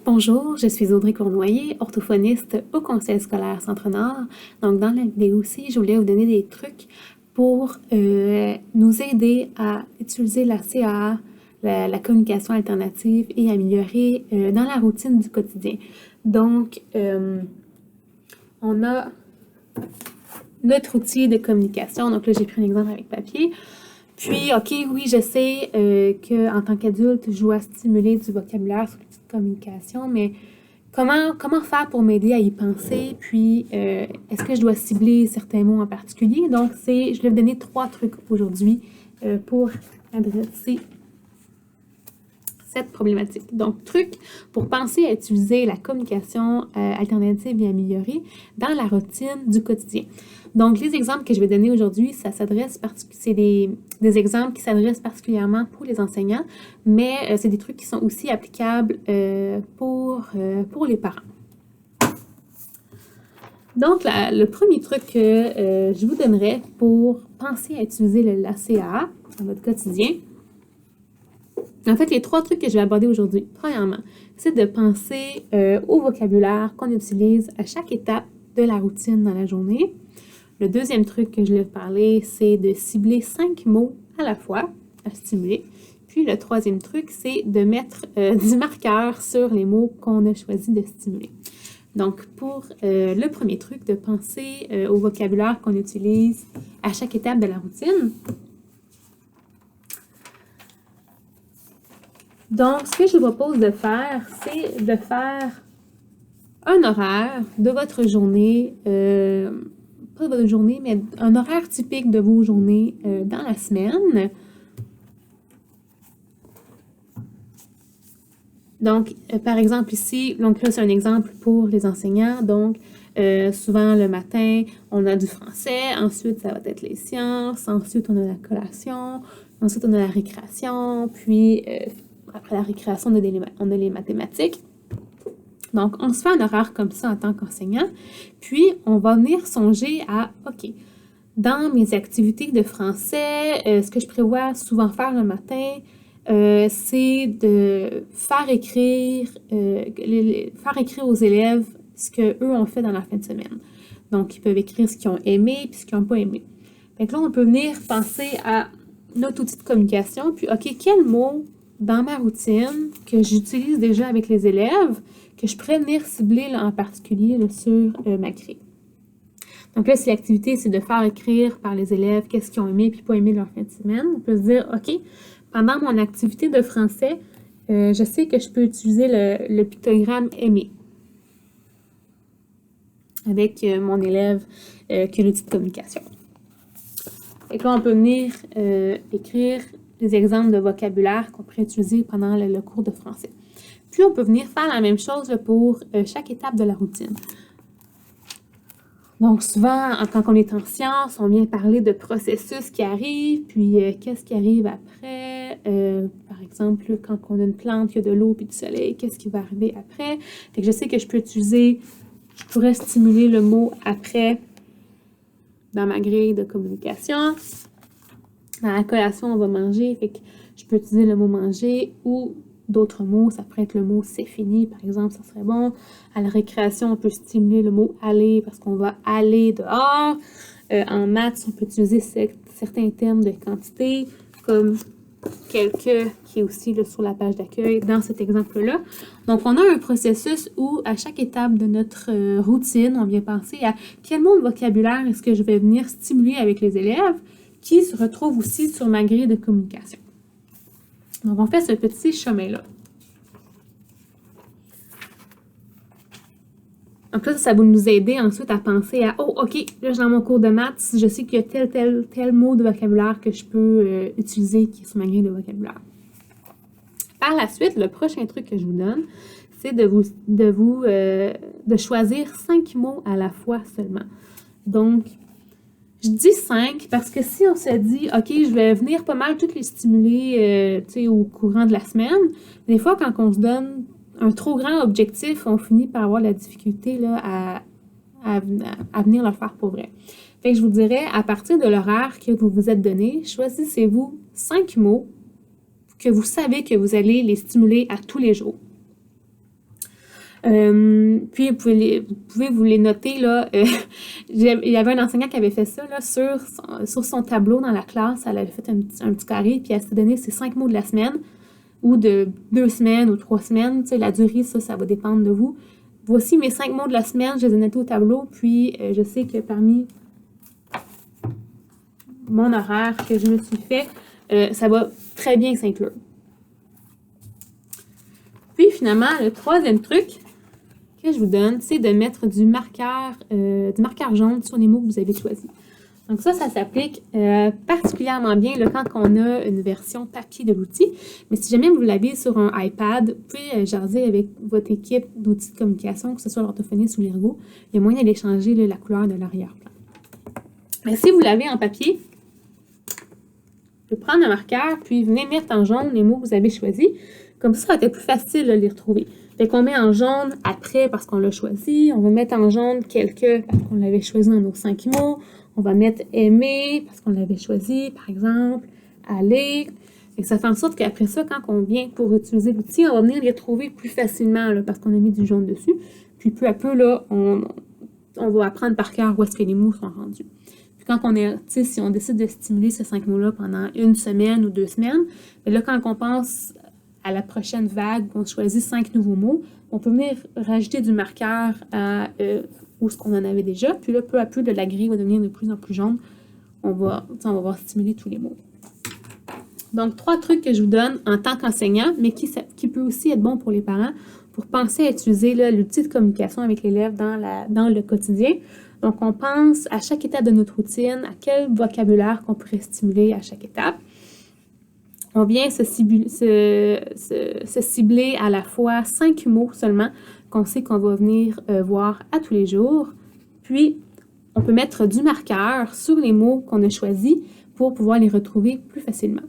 Bonjour, je suis Audrey Cournoyer, orthophoniste au Conseil scolaire Centre-Nord. Donc, dans la vidéo-ci, je voulais vous donner des trucs pour nous aider à utiliser la CAA, la communication alternative, et améliorer dans la routine du quotidien. Donc, on a notre outil de communication. Donc là, j'ai pris un exemple avec papier. Puis, OK, oui, je sais qu'en tant qu'adulte, je dois stimuler du vocabulaire sur l'outil de communication, mais comment faire pour m'aider à y penser? Puis, est-ce que je dois cibler certains mots en particulier? Donc, je vais vous donner 3 trucs aujourd'hui pour adresser cette problématique. Donc, truc pour penser à utiliser la communication alternative et améliorée dans la routine du quotidien. Donc, les exemples que je vais donner aujourd'hui, c'est des exemples qui s'adressent particulièrement pour les enseignants, mais c'est des trucs qui sont aussi applicables pour les parents. Donc, le premier truc que je vous donnerais pour penser à utiliser la CAA dans votre quotidien, en fait, les 3 trucs que je vais aborder aujourd'hui, premièrement, c'est de penser au vocabulaire qu'on utilise à chaque étape de la routine dans la journée. Le deuxième truc que je vais parler, c'est de cibler 5 mots à la fois à stimuler. Puis le troisième truc, c'est de mettre du marqueur sur les mots qu'on a choisi de stimuler. Donc, pour le premier truc, de penser au vocabulaire qu'on utilise à chaque étape de la routine. Donc, ce que je vous propose de faire, c'est de faire un horaire de votre journée, pas de votre journée, mais un horaire typique de vos journées dans la semaine. Donc, par exemple ici, donc là c'est un exemple pour les enseignants, donc souvent le matin, on a du français, ensuite ça va être les sciences, ensuite on a la collation, ensuite on a la récréation, puis après la récréation, on a les mathématiques. Donc, on se fait un horaire comme ça en tant qu'enseignant. Puis, on va venir songer à, OK, dans mes activités de français, ce que je prévois souvent faire le matin, c'est de faire écrire aux élèves ce qu'eux ont fait dans la fin de semaine. Donc, ils peuvent écrire ce qu'ils ont aimé puis ce qu'ils n'ont pas aimé. Donc là, on peut venir penser à notre outil de communication, puis, OK, quel mot dans ma routine que j'utilise déjà avec les élèves, que je pourrais venir cibler là, en particulier là, sur ma grille. Donc là, si l'activité, c'est de faire écrire par les élèves qu'est-ce qu'ils ont aimé puis pas aimé leur fin de semaine, on peut se dire, OK, pendant mon activité de français, je sais que je peux utiliser le pictogramme aimer avec mon élève qui a l'outil de communication. Et là, on peut venir écrire des exemples de vocabulaire qu'on pourrait utiliser pendant le cours de français. Puis, on peut venir faire la même chose là, pour chaque étape de la routine. Donc, souvent, quand on est en sciences, on vient parler de processus qui arrivent, puis qu'est-ce qui arrive après. Par exemple, quand on a une plante, il y a de l'eau puis du soleil, qu'est-ce qui va arriver après. Fait que je sais que je pourrais stimuler le mot « après » dans ma grille de communication. Dans la collation, on va manger, fait que je peux utiliser le mot manger ou d'autres mots. Ça pourrait être le mot c'est fini, par exemple, ça serait bon. À la récréation, on peut stimuler le mot aller parce qu'on va aller dehors. En maths, on peut utiliser certains termes de quantité, comme quelques qui est aussi là, sur la page d'accueil dans cet exemple-là. Donc, on a un processus où, à chaque étape de notre routine, on vient penser à quel mot de vocabulaire est-ce que je vais venir stimuler avec les élèves qui se retrouve aussi sur ma grille de communication. Donc, on fait ce petit chemin-là. Donc là, ça va nous aider ensuite à penser à « Oh, OK, là, dans mon cours de maths, je sais qu'il y a tel mot de vocabulaire que je peux utiliser qui est sur ma grille de vocabulaire. » Par la suite, le prochain truc que je vous donne, c'est de choisir 5 mots à la fois seulement. Donc, je dis 5 parce que si on se dit, OK, je vais venir pas mal toutes les stimuler au courant de la semaine, des fois, quand on se donne un trop grand objectif, on finit par avoir la difficulté là, à venir le faire pour vrai. Fait que je vous dirais, à partir de l'horaire que vous vous êtes donné, choisissez-vous 5 mots que vous savez que vous allez les stimuler à tous les jours. Puis, vous pouvez vous les noter, là. Il y avait un enseignant qui avait fait ça, là, sur son tableau dans la classe. Elle avait fait un petit carré, puis elle s'est donné ses 5 mots de la semaine, ou de 2 semaines ou 3 semaines. Tu sais, la durée, ça va dépendre de vous. Voici mes 5 mots de la semaine, je les ai notés au tableau, puis je sais que parmi mon horaire que je me suis fait, ça va très bien s'inclure. Puis finalement, le troisième truc que je vous donne, c'est de mettre du marqueur jaune sur les mots que vous avez choisis. Donc ça s'applique particulièrement bien là, quand on a une version papier de l'outil. Mais si jamais vous l'avez sur un iPad, vous pouvez jaser avec votre équipe d'outils de communication, que ce soit l'orthophoniste ou l'ergo. Il y a moyen d'aller changer là, la couleur de l'arrière-plan. Mais si vous l'avez en papier, vous pouvez prendre un marqueur, puis venez mettre en jaune les mots que vous avez choisis. Comme ça va être plus facile de les retrouver. Fait qu'on met en jaune après parce qu'on l'a choisi. On va mettre en jaune quelques parce qu'on l'avait choisi dans nos 5 mots. On va mettre aimer parce qu'on l'avait choisi, par exemple, aller. Et ça fait en sorte qu'après ça, quand on vient pour utiliser l'outil, on va venir les retrouver plus facilement là, parce qu'on a mis du jaune dessus. Puis peu à peu, là, on va apprendre par cœur où est-ce que les mots sont rendus. Puis quand on est, si on décide de stimuler ces 5 mots-là pendant 1 semaine ou 2 semaines, bien là, quand on pense à la prochaine vague, où on choisit 5 nouveaux mots, on peut venir rajouter du marqueur à où ce qu'on en avait déjà. Puis là, peu à peu, la grille va devenir de plus en plus jaune. On va voir stimuler tous les mots. Donc, 3 trucs que je vous donne en tant qu'enseignant, mais qui peut aussi être bon pour les parents, pour penser à utiliser l'outil de communication avec l'élève dans le quotidien. Donc, on pense à chaque étape de notre routine, à quel vocabulaire qu'on pourrait stimuler à chaque étape. On vient se cibler à la fois 5 mots seulement qu'on sait qu'on va venir voir à tous les jours. Puis, on peut mettre du marqueur sur les mots qu'on a choisis pour pouvoir les retrouver plus facilement.